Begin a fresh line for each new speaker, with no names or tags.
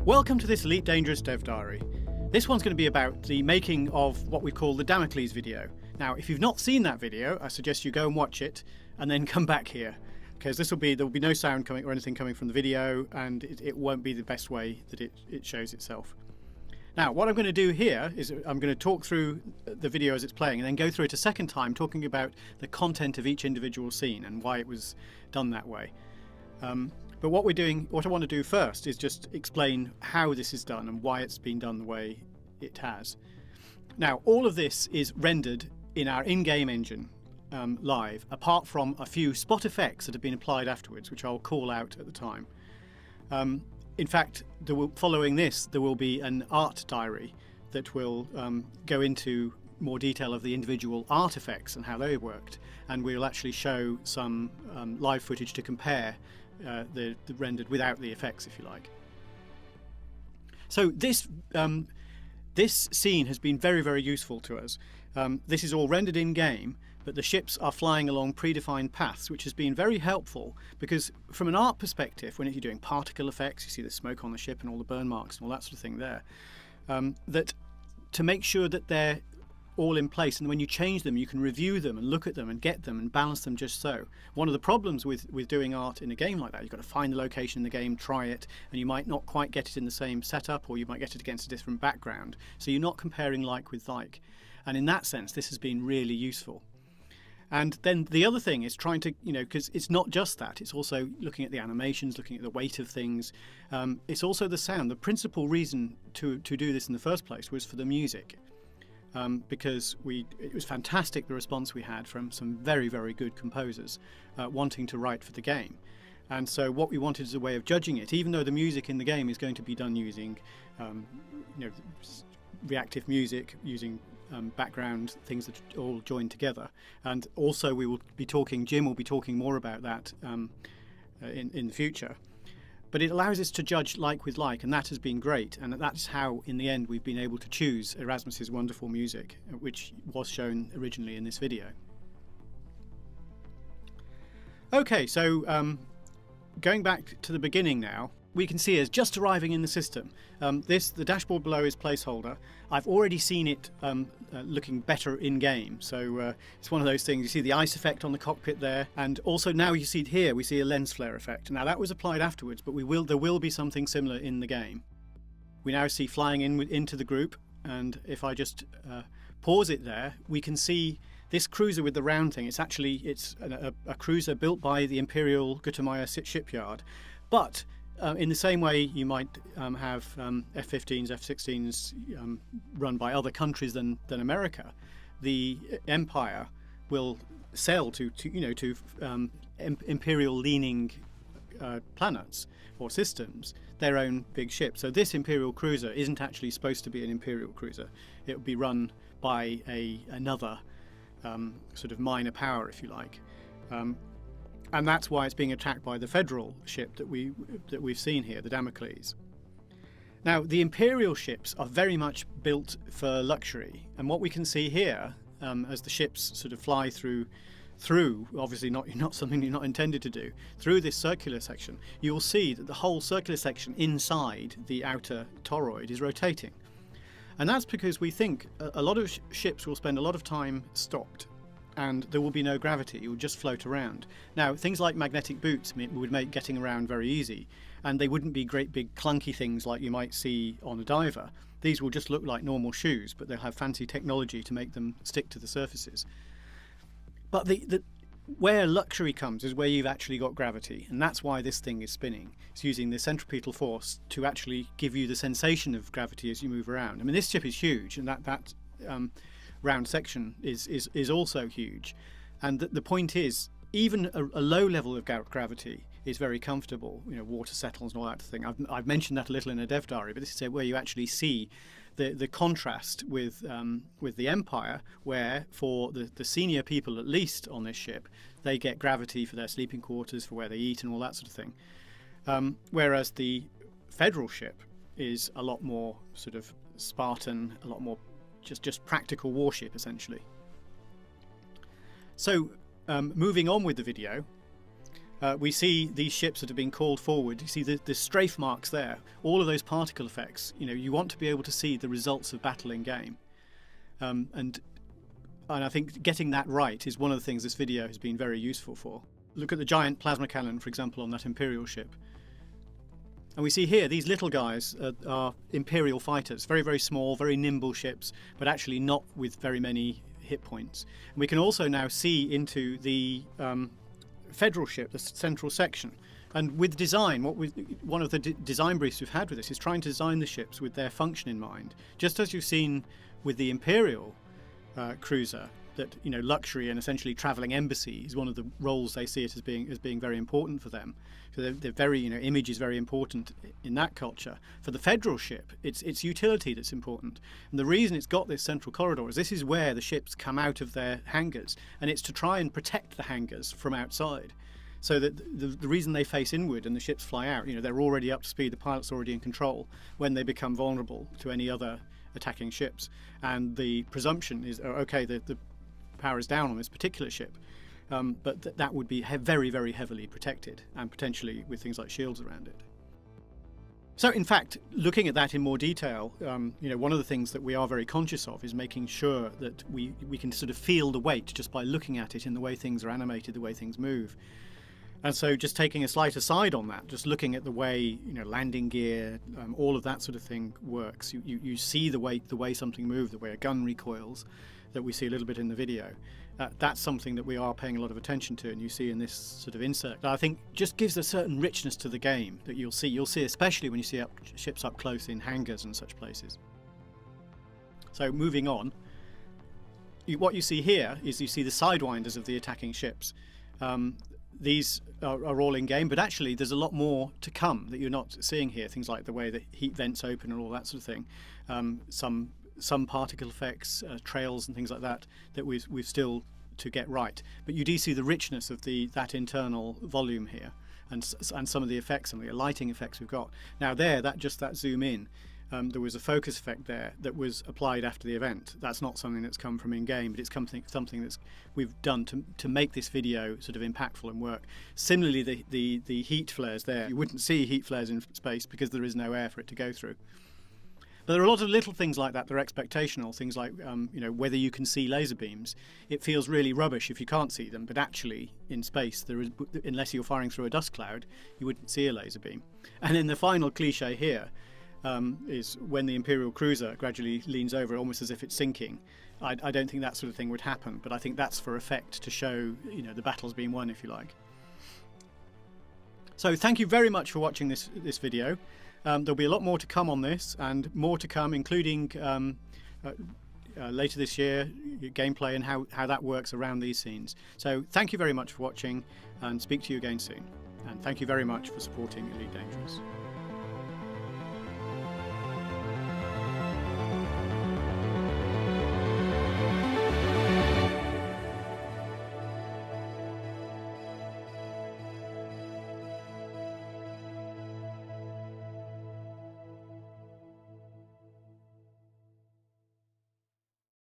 Welcome to this Elite Dangerous Dev Diary. This one's going to be about the making of what we call the Damocles video. Now, if you've not seen that video, I suggest you go and watch it and then come back here, because there will be no sound coming or anything coming from the video, and it won't be the best way that it shows itself. Now, what I'm going to do here is I'm going to talk through the video as it's playing and then go through it a second time, talking about the content of each individual scene and why it was done that way. But what I want to do first is just explain how this is done and why it's been done the way it has. Now, all of this is rendered in our in-game engine live, apart from a few spot effects that have been applied afterwards, which I'll call out at the time. In fact, following this, there will be an art diary that will go into more detail of the individual artifacts and how they worked, and we'll actually show some live footage to compare the rendered without the effects, if you like. So this scene has been very, very useful to us. This is all rendered in game, but the ships are flying along predefined paths, which has been very helpful, because from an art perspective, when you're doing particle effects, you see the smoke on the ship and all the burn marks and all that sort of thing there, that to make sure that they're all in place, and when you change them you can review them and look at them and get them and balance them just so. One of the problems with doing art in a game like that, you've got to find the location in the game, try it, and you might not quite get it in the same setup, or you might get it against a different background, so you're not comparing like with like. And in that sense this has been really useful. And then the other thing is trying to, because it's not just that, it's also looking at the animations, looking at the weight of things. It's also the sound. The principal reason to do this in the first place was for the music. Because it was fantastic, the response we had from some very, very good composers wanting to write for the game. And so what we wanted as a way of judging it, even though the music in the game is going to be done using reactive music, using background things that all join together. And also Jim will be talking more about that in the future. But it allows us to judge like with like, and that has been great, and that's how in the end we've been able to choose Erasmus's wonderful music, which was shown originally in this video. Okay, so going back to the beginning now, we can see us just arriving in the system. The dashboard below is placeholder. I've already seen it looking better in game, so it's one of those things. You see the ice effect on the cockpit there, and also now you see it here, we see a lens flare effect. Now that was applied afterwards, but there will be something similar in the game. We now see flying into the group, and if I just pause it there, we can see this cruiser with the round thing. It's a cruiser built by the Imperial Gutamaya shipyard, but in the same way you might have F-15s, F-16s run by other countries than America, the Empire will sell to imperial-leaning planets or systems their own big ships. So this Imperial cruiser isn't actually supposed to be an Imperial cruiser. It will be run by another sort of minor power, if you like. And that's why it's being attacked by the Federal ship that we've seen here, the Damocles. Now, the Imperial ships are very much built for luxury, and what we can see here, as the ships sort of fly through, obviously not something you're not intended to do, through this circular section, you will see that the whole circular section inside the outer toroid is rotating. And that's because we think a lot of ships will spend a lot of time stopped, and there will be no gravity, it will just float around. Now, things like magnetic boots would make getting around very easy, and they wouldn't be great big clunky things like you might see on a diver. These will just look like normal shoes, but they'll have fancy technology to make them stick to the surfaces. But where luxury comes is where you've actually got gravity, and that's why this thing is spinning. It's using the centripetal force to actually give you the sensation of gravity as you move around. I mean, this ship is huge, and that round section is also huge, and the point is, even a low level of gravity is very comfortable. Water settles and all that thing. I've mentioned that a little in a dev diary, but this is where you actually see the contrast with the Empire, where for the senior people, at least on this ship, they get gravity for their sleeping quarters, for where they eat and all that sort of thing, whereas the Federal ship is a lot more sort of Spartan, a lot more just practical warship, essentially. So moving on with the video, we see these ships that have been called forward. You see the strafe marks there, all of those particle effects. You want to be able to see the results of battle in game. And I think getting that right is one of the things this video has been very useful for. Look at the giant plasma cannon, for example, on that Imperial ship. And we see here these little guys are Imperial fighters, very, very small, very nimble ships, but actually not with very many hit points. And we can also now see into the Federal ship, the central section. And with design, one of the design briefs we've had with this is trying to design the ships with their function in mind. Just as you've seen with the Imperial cruiser, that luxury and essentially travelling embassy is one of the roles they see it as being very important for them. So they're very image is very important in that culture. For the Federal ship, it's utility that's important, and the reason it's got this central corridor is this is where the ships come out of their hangars, and it's to try and protect the hangars from outside. So that the reason they face inward and the ships fly out, they're already up to speed, the pilot's already in control when they become vulnerable to any other attacking ships. And the presumption is, okay, the power is down on this particular ship, but that would be very, very heavily protected, and potentially with things like shields around it. So in fact, looking at that in more detail, one of the things that we are very conscious of is making sure that we can sort of feel the weight just by looking at it in the way things are animated, the way things move. And so just taking a slight aside on that, just looking at the way landing gear, all of that sort of thing works. You see the way something moves, the way a gun recoils, that we see a little bit in the video. That's something that we are paying a lot of attention to, and you see in this sort of insert. I think just gives a certain richness to the game that you'll see especially when you see ships up close in hangars and such places. So moving on, what you see here is you see the sidewinders of the attacking ships. These are all in game, but actually there's a lot more to come that you're not seeing here. Things like the way the heat vents open and all that sort of thing. Some particle effects, trails and things like that we've still to get right. But you do see the richness of that internal volume here, and some of the effects and the lighting effects we've got. Now that zoom in, there was a focus effect there that was applied after the event. That's not something that's come from in-game, but it's something that's we've done to make this video sort of impactful and work. Similarly, the heat flares there, you wouldn't see heat flares in space because there is no air for it to go through. But there are a lot of little things like that. They're expectational things like whether you can see laser beams. It feels really rubbish if you can't see them, but actually in space, unless you're firing through a dust cloud, you wouldn't see a laser beam. And then the final cliche here is when the Imperial cruiser gradually leans over, almost as if it's sinking. I don't think that sort of thing would happen, but I think that's for effect to show the battle's being won, if you like. So thank you very much for watching this video. There'll be a lot more to come on this, and more to come, including later this year, gameplay and how that works around these scenes. So thank you very much for watching, and speak to you again soon. And thank you very much for supporting Elite Dangerous.